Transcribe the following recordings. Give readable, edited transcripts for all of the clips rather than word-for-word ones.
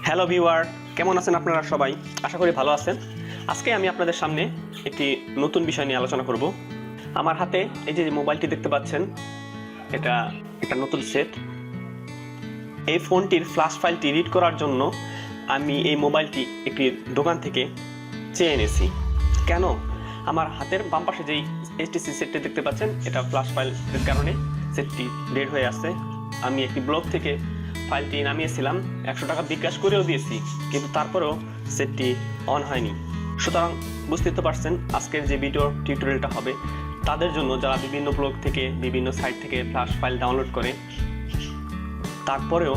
Hello viewer, কেমন আছেন আপনারা সবাই? আশা করি ভালো আছেন। আজকে আমি আপনাদের সামনে একটি নতুন বিষয় নিয়ে আলোচনা করব। আমার হাতে এই যে মোবাইলটি দেখতে পাচ্ছেন, এটা একটা নতুন সেট। এই ফোনটির ফ্ল্যাশ ফাইলটি রিড করার জন্য আমি এই মোবাইলটি একটি দোকান থেকে চেয়ে এনেছি। কেন? আমার হাতের বাম পাশে যেই এইচটিসি সেটটি দেখতে পাচ্ছেন, এটা ফ্ল্যাশ ফাইলের কারণে সেটটি ডেড হয়ে আছে। আমি একটি ব্লগ থেকে ফাইলটি নামিয়েছিলাম, 100 টাকা বিকাশ করেও দিয়েছি, কিন্তু তারপরেও সেটটি অন হয়নি। সুতরাং বুঝতে পারছেন আজকের যে ভিডিও টিউটোরিয়ালটা হবে তাদের জন্য, যারা বিভিন্ন ব্লগ থেকে বিভিন্ন সাইট থেকে ফ্ল্যাশ ফাইল ডাউনলোড করে তারপরেও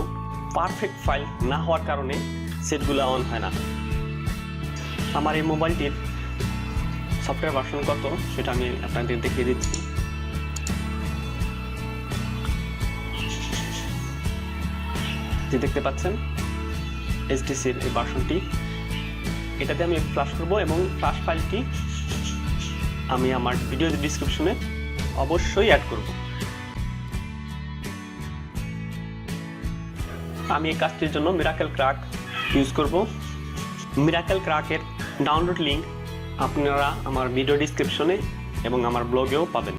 পারফেক্ট ফাইল না হওয়ার কারণে সেটগুলো অন হয় না। আমার এই মোবাইলটির সফটওয়্যার ভার্সন কত সেটা আমি আপনাদের দেখিয়ে দিচ্ছি। যে দেখতে পাচ্ছেন এইচটিসির এই ভার্সনটি, এটাতে আমি ফ্ল্যাশ করব এবং ফ্ল্যাশ ফাইলটি আমি আমার ভিডিও ডিসক্রিপশনে অবশ্যই অ্যাড করব। আমি এই কাজটির জন্য মিরাকেল ক্র্যাক ইউজ করব। মিরাকেল ক্র্যাকের ডাউনলোড লিঙ্ক আপনারা আমার ভিডিও ডিসক্রিপশনে এবং আমার ব্লগেও পাবেন।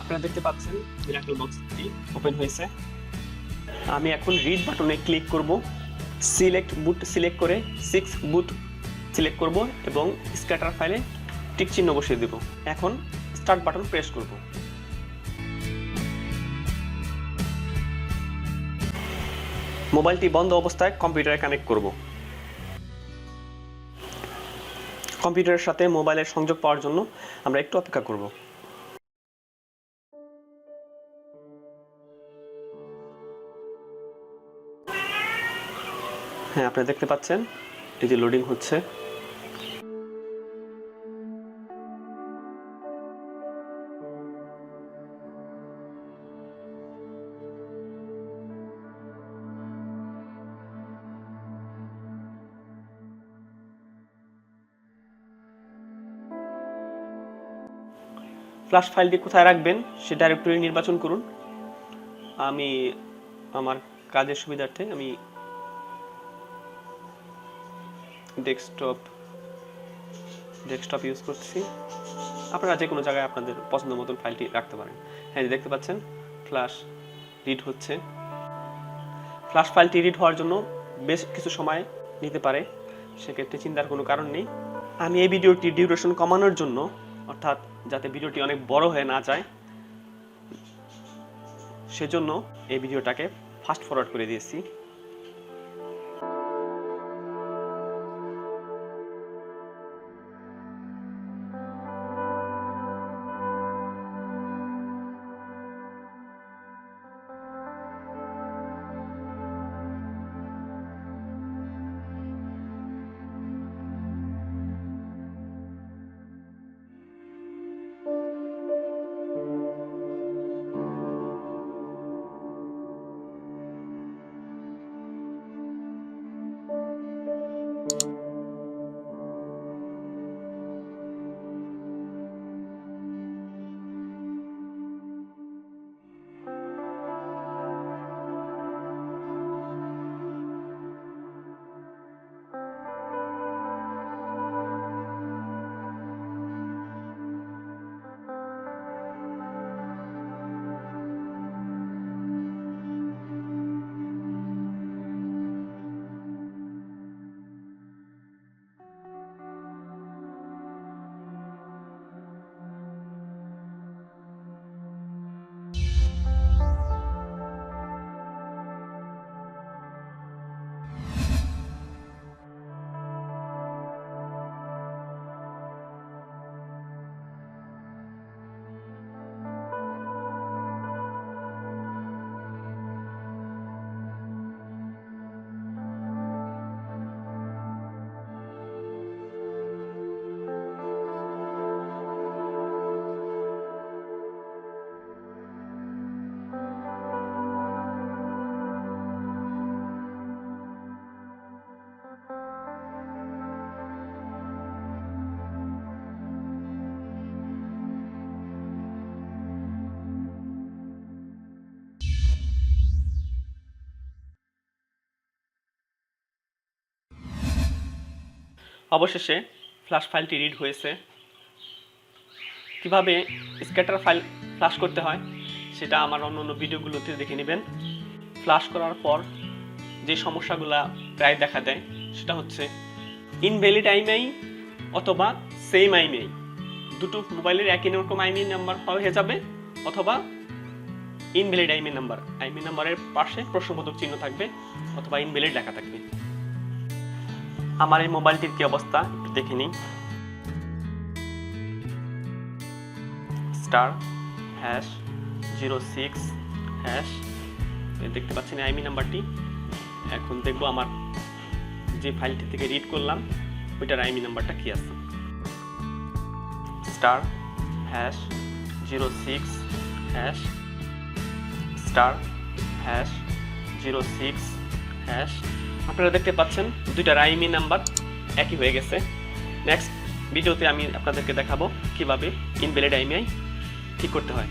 আপনারা দেখতে পাচ্ছেন মিরাকেল বক্সটি ওপেন হয়েছে। আমি এখন রিড বাটনে ক্লিক করব। সিলেক্ট বুট সিলেক্ট করে 6 বুট সিলেক্ট করব এবং স্ক্যাটার ফাইলে টিক চিহ্ন বসিয়ে দেব। এখন স্টার্ট বাটন প্রেস করব। মোবাইলটি বন্ধ অবস্থায় কম্পিউটারে কানেক্ট করব। কম্পিউটারের সাথে মোবাইলের সংযোগ পাওয়ার জন্য আমরা একটু অপেক্ষা করব। হ্যাঁ, আপনারা দেখতে পাচ্ছেন এই যে লোডিং হচ্ছে। ফ্ল্যাশ ফাইলটি কোথায় রাখবেন সে ডাইরেক্টরি নির্বাচন করুন। আমি আমার কাজের সুবিধার্থে আমি ডেস্কটপ ইউজ করছি। আপনারা যে কোনো জায়গায় আপনাদের পছন্দ মতন ফাইলটি রাখতে পারেন। হ্যাঁ, দেখতে পাচ্ছেন ফ্ল্যাশ রিড হচ্ছে। ফ্ল্যাশ ফাইলটি রিড হওয়ার জন্য বেশ কিছু সময় নিতে পারে, সেক্ষেত্রে চিন্তার কোনো কারণ নেই। আমি এই ভিডিওটি ডিউরেশন কমানোর জন্য, অর্থাৎ যাতে ভিডিওটি অনেক বড় হয়ে না যায়, সেজন্য এই ভিডিওটাকে ফাস্ট ফরওয়ার্ড করে দিয়েছি। অবশেষে ফ্ল্যাশ ফাইলটি রিড হয়েছে। কিভাবে স্ক্যাটার ফাইল ফ্ল্যাশ করতে হয় সেটা আমার অন্য ভিডিওগুলোতে দেখে নেবেন। ফ্ল্যাশ করার পর যে সমস্যাগুলো প্রায় দেখা দেয় সেটা হচ্ছে ইনভ্যালিড আইএমইআই অথবা সেম আইএমইআই, দুটো মোবাইলের একই রকম আইএমইআই নাম্বার হয়ে যাবে, অথবা ইনভ্যালিড আইএমইআই নাম্বারের পাশে প্রশ্নবোধক চিহ্ন থাকবে অথবা ইনভ্যালিড লেখা থাকবে। আমার এই মোবাইলটির কি অবস্থা একটু দেখে নিই। *#06# দেখতে পাচ্ছেন আইএমইআই নাম্বারটি। এখন দেখবো আমার যে ফাইলটি থেকে রিড করলাম ওইটার আইএমইআই নাম্বারটা কি আছে। *#06# আপনারা দেখতে পাচ্ছেন দুইটার আইএমইআই নাম্বার একই হয়ে গেছে। নেক্সট ভিডিওতে আমি আপনাদেরকে দেখাবো কিভাবে ইনভ্যালিড আইএমইআই ঠিক করতে হয়।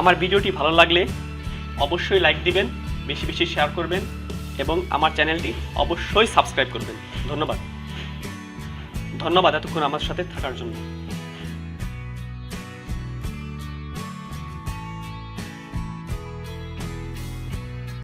আমার ভিডিওটি ভালো লাগলে অবশ্যই লাইক দিবেন, বেশি বেশি শেয়ার করবেন এবং আমার চ্যানেলটি অবশ্যই সাবস্ক্রাইব করবেন। ধন্যবাদ এতক্ষণ আমার সাথে থাকার জন্য।